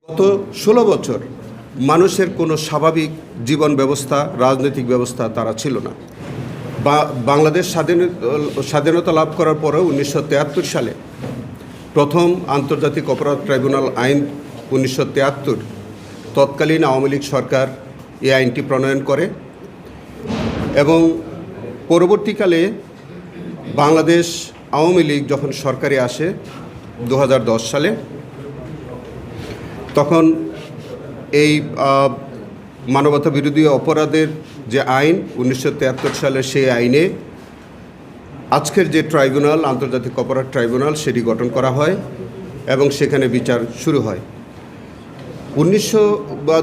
গত ১৬ বছর মানুষের কোনো স্বাভাবিক জীবন ব্যবস্থা, রাজনৈতিক ব্যবস্থা তারা ছিল না। বাংলাদেশ স্বাধীনতা লাভ করার পরেও ১৯৭৩ সালে প্রথম আন্তর্জাতিক অপরাধ ট্রাইব্যুনাল আইন ১৯৭৩ তৎকালীন আওয়ামী লীগ সরকার এই আইনটি প্রণয়ন করে এবং পরবর্তীকালে বাংলাদেশ আওয়ামী লীগ যখন সরকারে আসে ২০১০ সালে, তখন এই মানবতা বিরোধী অপরাধের যে আইন ১৯৭৩ সালে, সেই আইনে আজকের যে ট্রাইব্যুনাল, আন্তর্জাতিক অপরাধ ট্রাইব্যুনাল, সেটি গঠন করা হয় এবং সেখানে বিচার শুরু হয়।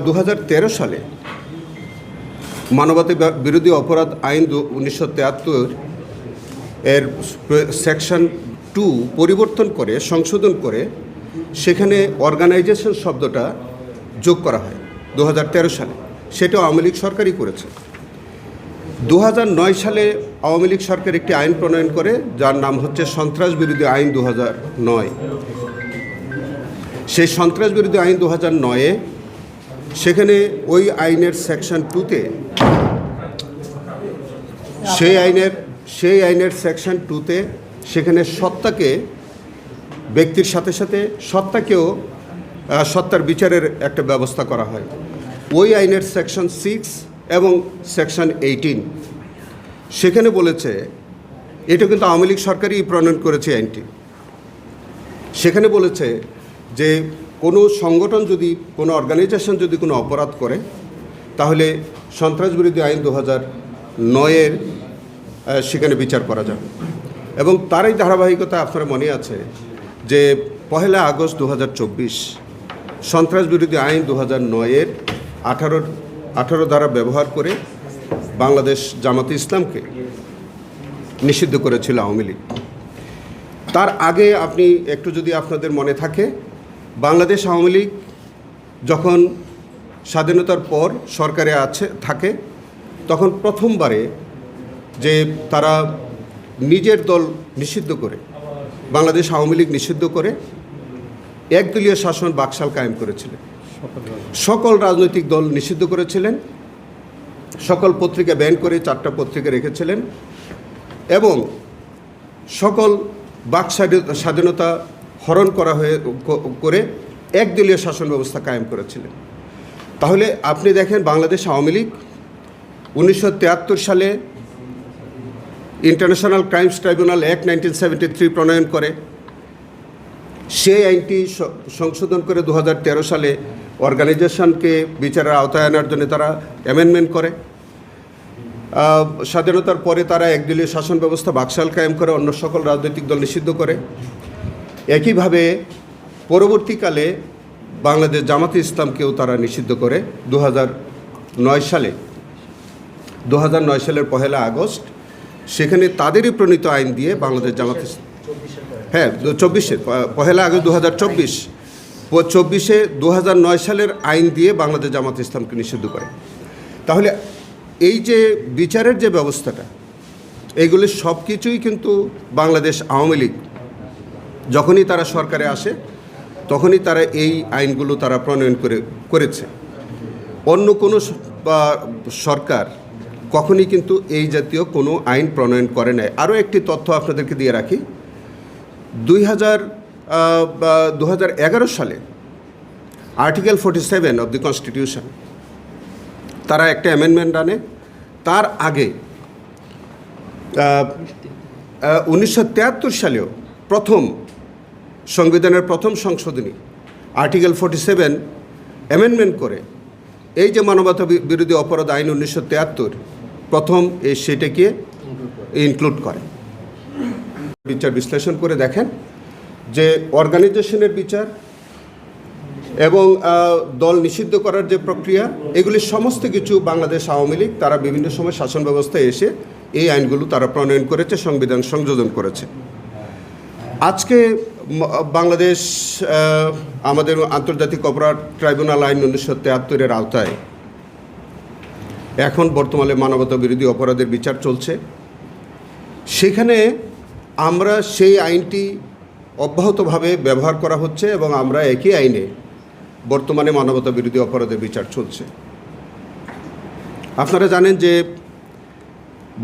২০১৩ সালে মানবতা বিরোধী অপরাধ আইন ১৯৭৩ এর সেকশন 2 পরিবর্তন করে, সংশোধন করে সেখানে অর্গানাইজেশন শব্দটা যোগ করা হয় ২০১৩ সালে। সেটাও আওয়ামী লীগ সরকারই করেছে। ২০০৯ সালে আওয়ামী লীগ সরকার একটি আইন প্রণয়ন করে, যার নাম হচ্ছে সন্ত্রাস বিরোধী আইন ২০০৯। সেই সন্ত্রাস বিরোধী আইন ২০০৯-এ সেখানে ওই আইনের সেকশন 2-তে সেই আইনের সেকশন 2-তে সেখানে সত্তাকে, ব্যক্তির সাথে সাথে সত্তাকেও, সত্তার বিচারের একটা ব্যবস্থা করা হয়। ওই আইনের সেকশন 6 এবং সেকশন 18 সেখানে বলেছে, এটা কিন্তু আওয়ামী লীগ সরকারই প্রণয়ন করেছে আইনটি। সেখানে বলেছে যে কোনো সংগঠন যদি, কোনো অর্গানাইজেশন যদি কোনো অপরাধ করে, তাহলে সন্ত্রাস বিরোধী আইন ২০০৯-এর সেখানে বিচার করা যাবে। এবং তারই ধারাবাহিকতা আপনার মনে আছে যে ১ আগস্ট ২০২৪ সন্ত্রাস বিরোধী আইন ২০০৯-এর ১৮ ধারা ব্যবহার করে বাংলাদেশ জামাতে ইসলামকে নিষিদ্ধ করেছিল আওয়ামী লীগ। তার আগে আপনি একটু যদি আপনাদের মনে থাকে, বাংলাদেশ আওয়ামী লীগ যখন স্বাধীনতার পর সরকারে থাকে, তখন প্রথমবারে যে তারা নিজের দল নিষিদ্ধ করে, বাংলাদেশ আওয়ামী লীগ নিষিদ্ধ করে একদলীয় শাসন বাকশাল কায়েম করেছিলেন। সকল রাজনৈতিক দল নিষিদ্ধ করেছিলেন, সকল পত্রিকা ব্যান করে 4টা পত্রিকা রেখেছিলেন এবং সকল বাক স্বাধীনতা হরণ করে একদলীয় শাসন ব্যবস্থা কায়েম করেছিলেন। তাহলে আপনি দেখেন, বাংলাদেশ আওয়ামী লীগ ১৯৭৩ সালে ইন্টারন্যাশনাল ক্রাইমস ট্রাইব্যুনাল অ্যাক্ট 1973 প্রণয়ন করে। সেই আইনটি সংশোধন করে ২০১৩ সালে অর্গানাইজেশনকে বিচারের আওতায় আনার জন্য তারা অ্যামেন্ডমেন্ট করে। স্বাধীনতার পরে তারা একদলীয় শাসন ব্যবস্থা বাকশাল কায়েম করে, অন্য সকল রাজনৈতিক দল নিষিদ্ধ করে। একইভাবে পরবর্তীকালে বাংলাদেশ জামাতে ইসলামকেও তারা নিষিদ্ধ করে ২০০৯ সালের ১ আগস্ট। সেখানে তাদেরই প্রণীত আইন দিয়ে বাংলাদেশ জামাতে, ২৪-এ 1 আগস্ট ২০24 ২০০৯ সালের আইন দিয়ে বাংলাদেশ জামাতে ইসলামকে নিষিদ্ধ করে। তাহলে এই যে বিচারের যে ব্যবস্থাটা, এইগুলি সব কিছুই কিন্তু বাংলাদেশ আওয়ামী লীগ যখনই তারা সরকারে আসে, তখনই তারা এই আইনগুলো তারা প্রণয়ন করেছে। অন্য কোনো সরকার কখনই কিন্তু এই জাতীয় কোনো আইন প্রণয়ন করে নাই। আরও একটি তথ্য আপনাদেরকে দিয়ে রাখি, 2011 সালে আর্টিকেল 47 অফ দি কনস্টিটিউশন তারা একটা অ্যামেন্ডমেন্ট আনে। তার আগে 1973 সালেও সংবিধানের প্রথম সংশোধনী আর্টিকেল 47 অ্যামেন্ডমেন্ট করে এই যে মানবতা বিরোধী অপরাধ আইন 1973 প্রথম সেটাকে ইনক্লুড করে। বিচার বিশ্লেষণ করে দেখেন যে অর্গানাইজেশনের বিচার এবং দল নিষিদ্ধ করার যে প্রক্রিয়া, এগুলি সমস্ত কিছু বাংলাদেশ আওয়ামী লীগ তারা বিভিন্ন সময় শাসন ব্যবস্থায় এসে এই আইনগুলো তারা প্রণয়ন করেছে, সংবিধান সংযোজন করেছে। আজকে বাংলাদেশ আমাদের আন্তর্জাতিক অপরাধ ট্রাইব্যুনাল আইন 1973-এর আওতায় এখন বর্তমানে মানবতা বিরোধী অপরাধের বিচার চলছে। সেখানে আমরা সেই আইনটি অব্যাহতভাবে ব্যবহার করা হচ্ছে এবং আমরা একই আইনে বর্তমানে মানবতা বিরোধী অপরাধের বিচার চলছে। আপনারা জানেন যে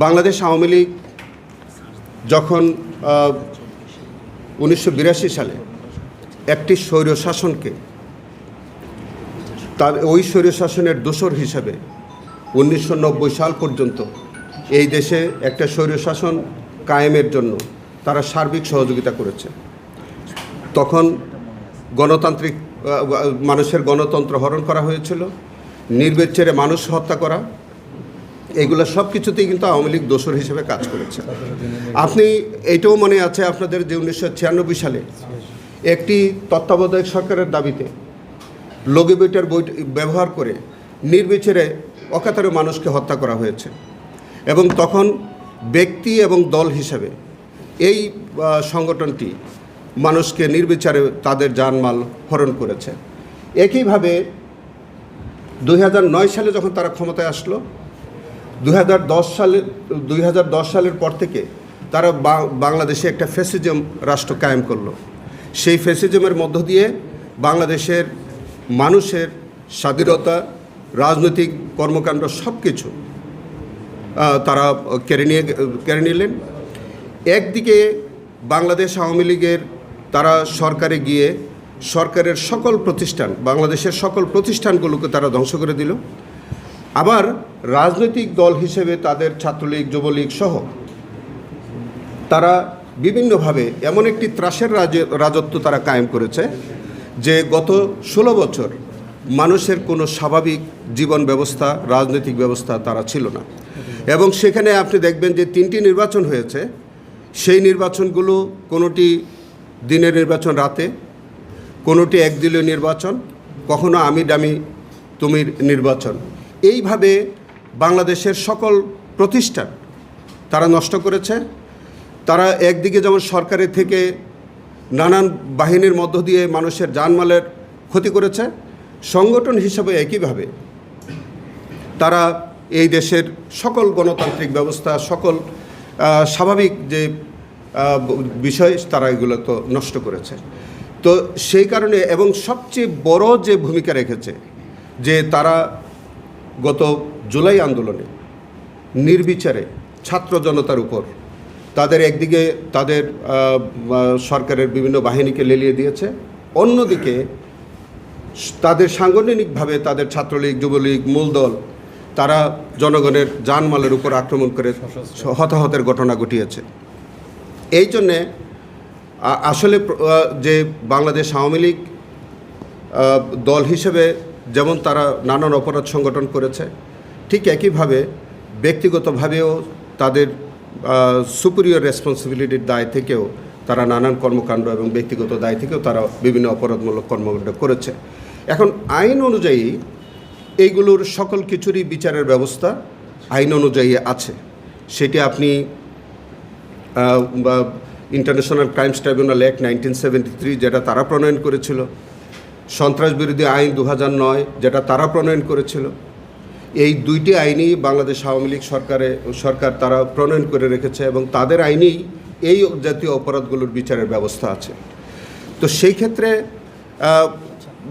বাংলাদেশ আওয়ামী লীগ যখন 1982 সালে একটি স্বৈরশাসনকে তার ওই স্বৈরশাসনের দোসর হিসাবে 1990 সাল পর্যন্ত এই দেশে একটা স্বৈরশাসন কায়েমের জন্য তারা সার্বিক সহযোগিতা করেছে। তখন গণতান্ত্রিক মানুষের গণতন্ত্র হরণ করা হয়েছিল, নির্বিচারে মানুষ হত্যা করা, এগুলো সব কিছুতেই কিন্তু আওয়ামী লীগ দোসর হিসেবে কাজ করেছে। আপনি এইটাও মনে আছে আপনাদের যে 1996 সালে একটি তত্ত্বাবধায়ক সরকারের দাবিতে লগিবেটার বই ব্যবহার করে নির্বিচারে অকাতরে মানুষকে হত্যা করা হয়েছে এবং তখন ব্যক্তি এবং দল হিসাবে এই সংগঠনটি মানুষকে নির্বিচারে তাদের জানমাল হরণ করেছে। একইভাবে 2009 সালে যখন তারা ক্ষমতায় আসলো, 2010 সালের পর থেকে তারা বাংলাদেশে একটা ফ্যাসিজম রাষ্ট্র কায়েম করলো। সেই ফ্যাসিজমের মধ্য দিয়ে বাংলাদেশের মানুষের স্বাধীনতা, রাজনৈতিক কর্মকাণ্ড সব কিছু তারা কেড়ে নিলেন। একদিকে বাংলাদেশ আওয়ামী লীগের তারা সরকারে গিয়ে সরকারের সকল প্রতিষ্ঠান, বাংলাদেশের সকল প্রতিষ্ঠানগুলোকে তারা ধ্বংস করে দিল। আবার রাজনৈতিক দল হিসেবে তাদের ছাত্রলীগ, যুবলীগ সহ তারা বিভিন্নভাবে এমন একটি ত্রাসের রাজত্ব তারা কায়েম করেছে যে গত 16 বছর মানুষের কোনো স্বাভাবিক জীবন ব্যবস্থা, রাজনৈতিক ব্যবস্থা তারা ছিল না। এবং সেখানে আপনি দেখবেন যে 3টি নির্বাচন হয়েছে। সেই নির্বাচনগুলো কোনোটি দিনের নির্বাচন রাতে, কোনোটি একদলীয় নির্বাচন, কখনো আমি ডামি তুমির নির্বাচন। এইভাবে বাংলাদেশের সকল প্রতিষ্ঠান তারা নষ্ট করেছে। তারা একদিকে যেমন সরকারের থেকে নানান বাহিনীর মধ্য দিয়ে মানুষের জানমালের ক্ষতি করেছে, সংগঠন হিসাবে একইভাবে তারা এই দেশের সকল গণতান্ত্রিক ব্যবস্থা, সকল স্বাভাবিক যে বিষয় তারা এগুলো তো নষ্ট করেছে। তো সেই কারণে এবং সবচেয়ে বড় যে ভূমিকা রেখেছে যে তারা গত জুলাই আন্দোলনে নির্বিচারে ছাত্র জনতার উপর তাদের একদিকে তাদের সরকারের বিভিন্ন বাহিনীকে লেলিয়ে দিয়েছে, অন্যদিকে তাদের সাংগঠনিকভাবে তাদের ছাত্রলীগ, যুবলীগ, মূলদল তারা জনগণের জানমালের উপর আক্রমণ করে হতাহতের ঘটনা ঘটিয়েছে। এই জন্যে আসলে যে বাংলাদেশ আওয়ামী লীগ দল হিসেবে যেমন তারা নানান অপরাধ সংগঠন করেছে, ঠিক একইভাবে ব্যক্তিগতভাবেও তাদের সুপিরিয়র রেসপন্সিবিলিটির দায় থেকেও তারা নানান কর্মকাণ্ড এবং ব্যক্তিগত দায় থেকেও তারা বিভিন্ন অপরাধমূলক কর্মকাণ্ড করেছে। এখন আইন অনুযায়ী এইগুলোর সকল কিছুরই বিচারের ব্যবস্থা আইন অনুযায়ী আছে। সেটি আপনি ইন্টারন্যাশনাল ক্রাইমস ট্রাইব্যুনাল অ্যাক্ট 1973 যেটা তারা প্রণয়ন করেছিল, সন্ত্রাস বিরোধী আইন 2009 যেটা তারা প্রণয়ন করেছিল, এই দুইটি আইনই বাংলাদেশ আওয়ামী লীগ সরকার তারা প্রণয়ন করে রেখেছে এবং তাদের আইনেই এই জাতীয় অপরাধগুলোর বিচারের ব্যবস্থা আছে। তো সেই ক্ষেত্রে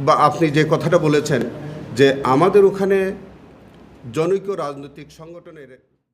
বা আপনি যে কথাটা বলেছেন যে আমাদের ওখানে জনৈক রাজনৈতিক সংগঠনের